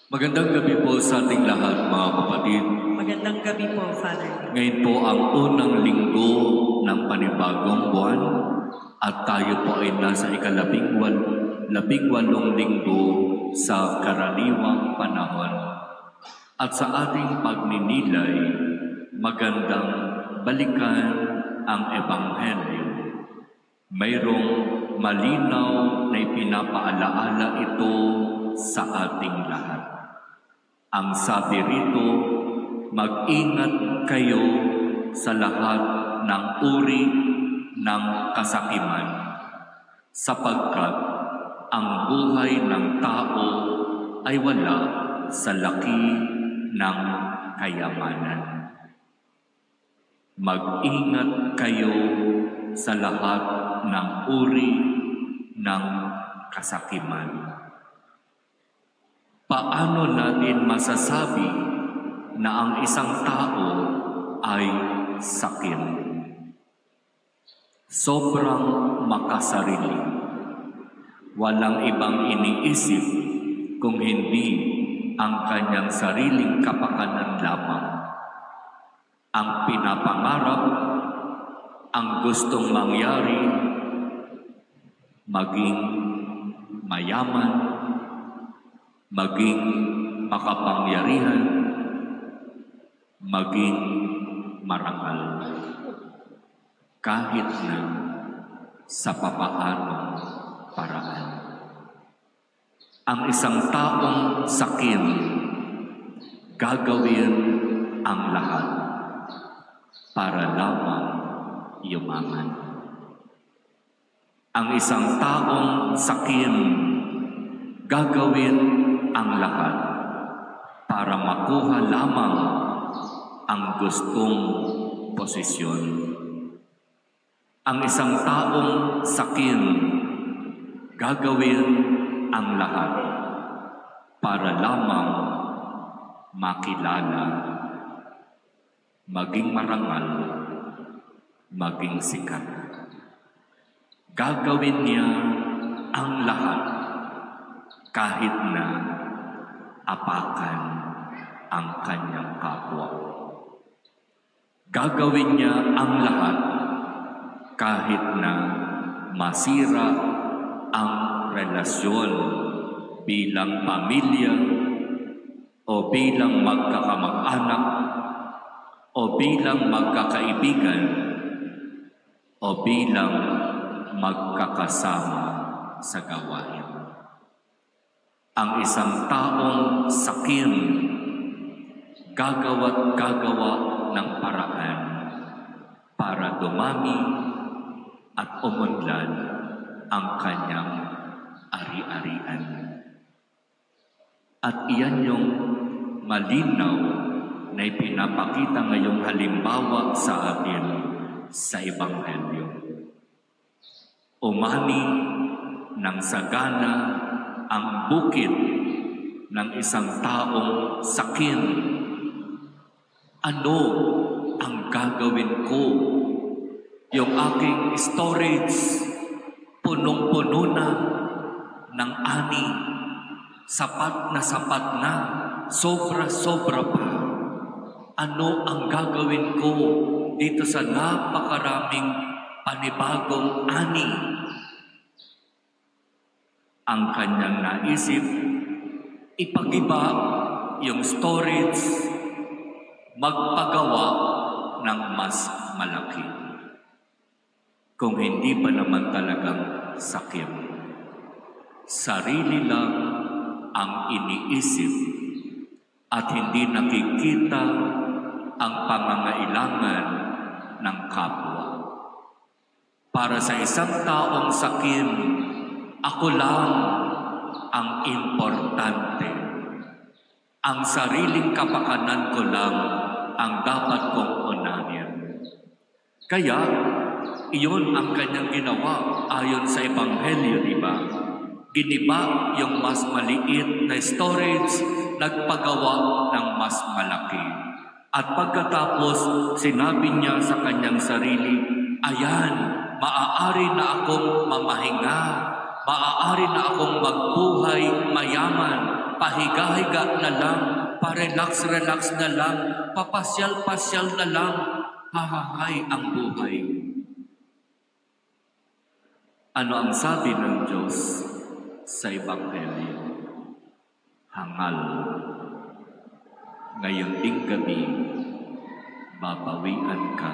Magandang gabi po sa ating lahat, mga kapatid. Magandang gabi po, Father. Ngayon po ang unang linggo ng panibagong buwan at tayo po ay nasa labing-walong linggo sa karaniwang panahon. At sa ating pagninilay, magandang balikan ang Ebanghelyo. Mayroong malinaw na ipinapaalaala ito sa ating lahat. Ang sabi rito, mag-ingat kayo sa lahat ng uri ng kasakiman, sapagkat ang buhay ng tao ay wala sa laki ng kayamanan. Mag-ingat kayo sa lahat ng uri ng kasakiman. Paano natin masasabi na ang isang tao ay sakit? Sobrang makasarili. Walang ibang iniisip kung hindi ang kanyang sariling kapakanan lamang. Ang pinapangarap, ang gustong mangyari, maging mayaman, maging makapangyarihan, maging marangal, kahit na sa papaanong paraan. Ang isang taong sakim, gagawin ang lahat para lamang yumaman. Ang isang taong sakim, gagawin ang lahat para makuha lamang ang gustong posisyon. Ang isang taong sakim, gagawin ang lahat para lamang makilala, maging marangal, maging sikat. Gagawin niya ang lahat kahit na apakan ang kanyang kapwa. Gagawin niya ang lahat kahit na masira ang relasyon bilang pamilya o bilang magkakamag-anak o bilang magkakaibigan o bilang magkakasama sa gawain. Ang isang taong sakim, gagawa't gagawa ng paraan para dumami at umunlad ang kanyang ari-arian. At iyan yung malinaw na ipinapakita ngayong halimbawa sa atin sa Ebanghelyo. Umani ng sagana ang bukid ng isang taong sakim. Ano ang gagawin ko? Yung aking storage, punong-puno na ng ani. Sapat na, sobra-sobra pa. Ano ang gagawin ko dito sa napakaraming panibagong ani? Ang kanyang naisip, ipagiba yung storage, magpagawa ng mas malaki. Kung hindi pa naman talagang sakit, sarili lang ang iniisip at hindi nakikita ang pangangailangan ng kapwa. Para sa isang taong sakim, ako lang ang importante. Ang sariling kapakanan ko lang ang dapat kong unahin. Kaya, iyon ang kanyang ginawa ayon sa Ebanghelyo, di ba? Giniba yung mas maliit na storage, nagpagawa ng mas malaki. At pagkatapos, sinabi niya sa kanyang sarili, ayan, maaari na akong mamahinga, maaari na akong magbuhay mayaman pahiga-higa na lang, pa-relax-relax na lang, papasyal-pasyal na lang, hahahay ang buhay. Ano ang sabi ng Diyos sa Ebanghelyo? Hangal. Ngayong ding gabi, babawian ka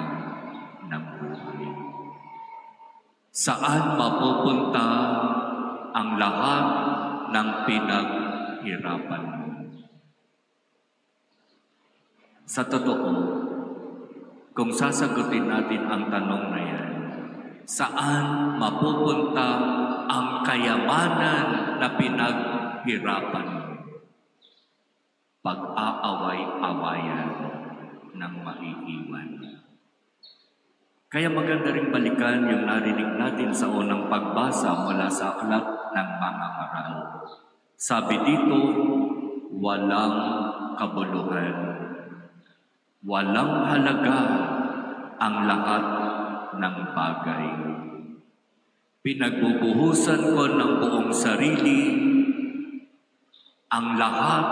ng buhay. Saan mapupunta ang lahat ng pinaghirapan mo? Sa totoo, kung sasagutin natin ang tanong na yan, saan mapupunta ang kayamanan na pinaghirapan mo? Pag-aaway-awayan ng maiiwan. Kaya maganda rin balikan yung narinig natin sa unang pagbasa mula sa aklat ng mga maral. Sabi dito, walang kabuluhan. Walang halaga ang lahat ng bagay. Pinagbubuhusan ko ng buong sarili ang lahat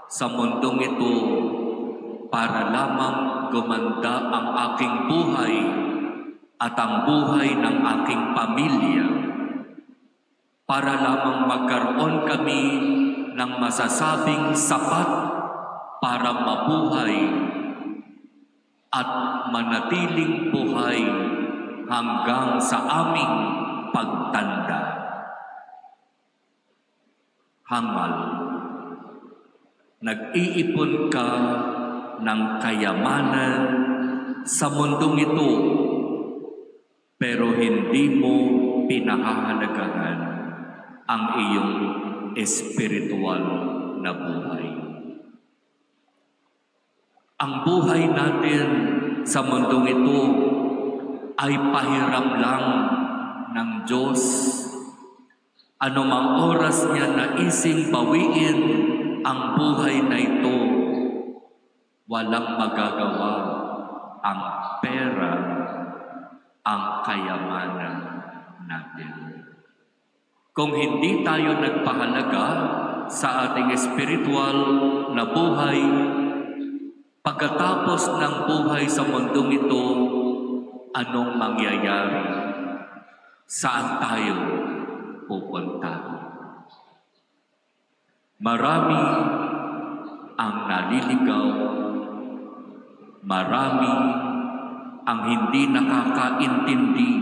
sa mundong ito para lamang gumanda ang aking buhay at ang buhay ng aking pamilya, para lamang magkaroon kami ng masasabing sapat para mabuhay at manatiling buhay hanggang sa aming pagtanda. Hangal, nag-iipon ka ng kayamanan sa mundong ito, pero hindi mo pinahahalagahan ang iyong espiritual na buhay. Ang buhay natin sa mundong ito ay pahiram lang ng Diyos. Anumang oras niya naising bawiin ang buhay na ito, walang magagawa ang pera, ang kayamanan natin. Kung hindi tayo nagpahalaga sa ating espiritual na buhay, pagkatapos ng buhay sa mundong ito, anong mangyayari? Saan tayo pupunta? Marami ang naliligaw, marami ang hindi nakakaintindi.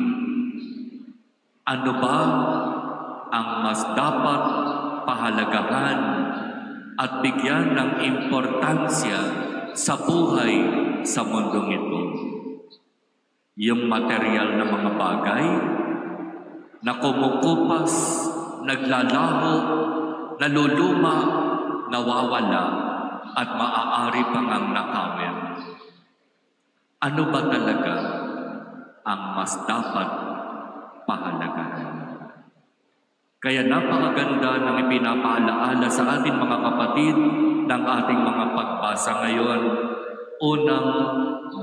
Ano ba ang mas dapat pahalagahan at bigyan ng importansya sa buhay sa mundong ito? Yung material na mga bagay na kumukupas, naglalaho, naluluma, nawawala, at maaari pang ang nakawin. Ano ba talaga ang mas dapat pahalagahan? Kaya napakaganda ng ipinapaalaala sa ating mga kapatid ng ating mga pagbasa ngayon. Unang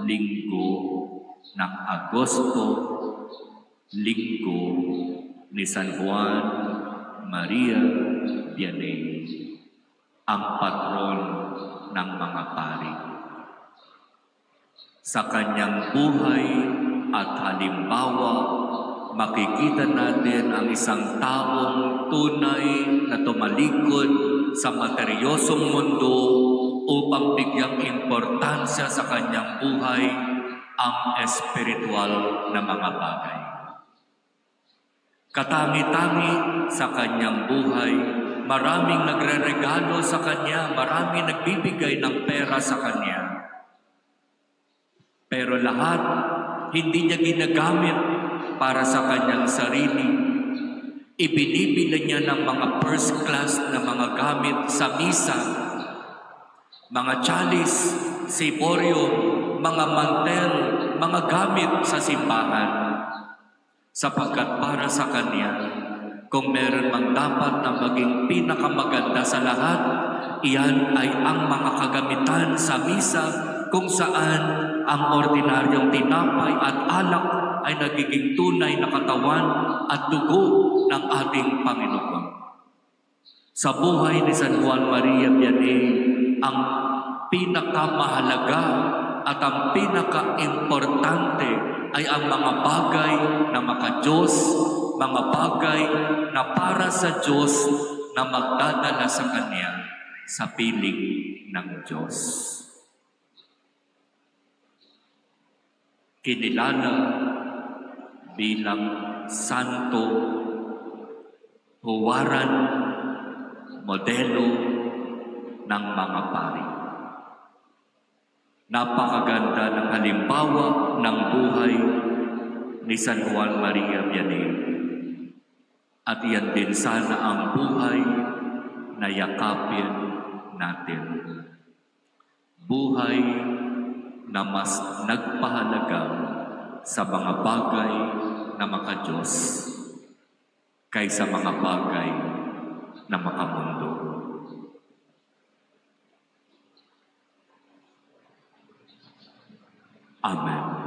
linggo ng Agosto, linggo ni San Juan Maria Vianney, ang patron ng mga pari. Sa kanyang buhay at halimbawa, makikita natin ang isang taong tunay na tumalikod sa materyosong mundo upang bigyang importansya sa kanyang buhay ang espiritual na mga bagay. Katangi-tangi sa kanyang buhay, maraming nagre-regalo sa kanya, maraming nagbibigay ng pera sa kanya. Pero lahat, hindi niya ginagamit para sa kanyang sarili. Ibinibili niya ng mga first class na mga gamit sa misa, mga chalice, siborium, mga mantel, mga gamit sa simbahan. Sapagkat para sa kanya, kung meron mang dapat na maging pinakamaganda sa lahat, iyan ay ang mga kagamitan sa misa kung saan ang ordinaryong tinapay at alak ay nagiging tunay na katawan at dugo ng ating Panginoon. Sa buhay ni San Juan Maria Vianney, ang pinakamahalaga at ang pinaka-importante ay ang mga bagay na maka-Diyos, mga bagay na para sa Diyos na magdadala sa Kanya sa piling ng Diyos. Kinilala bilang santo, huwaran, modelo ng mga pari. Napakaganda ng halimbawa ng buhay ni San Juan Maria Vianney. At yan din sana ang buhay na yakapin natin. Buhay na mas nagpahalaga sa mga bagay na maka-Diyos kaysa mga bagay na makamundo. Amen.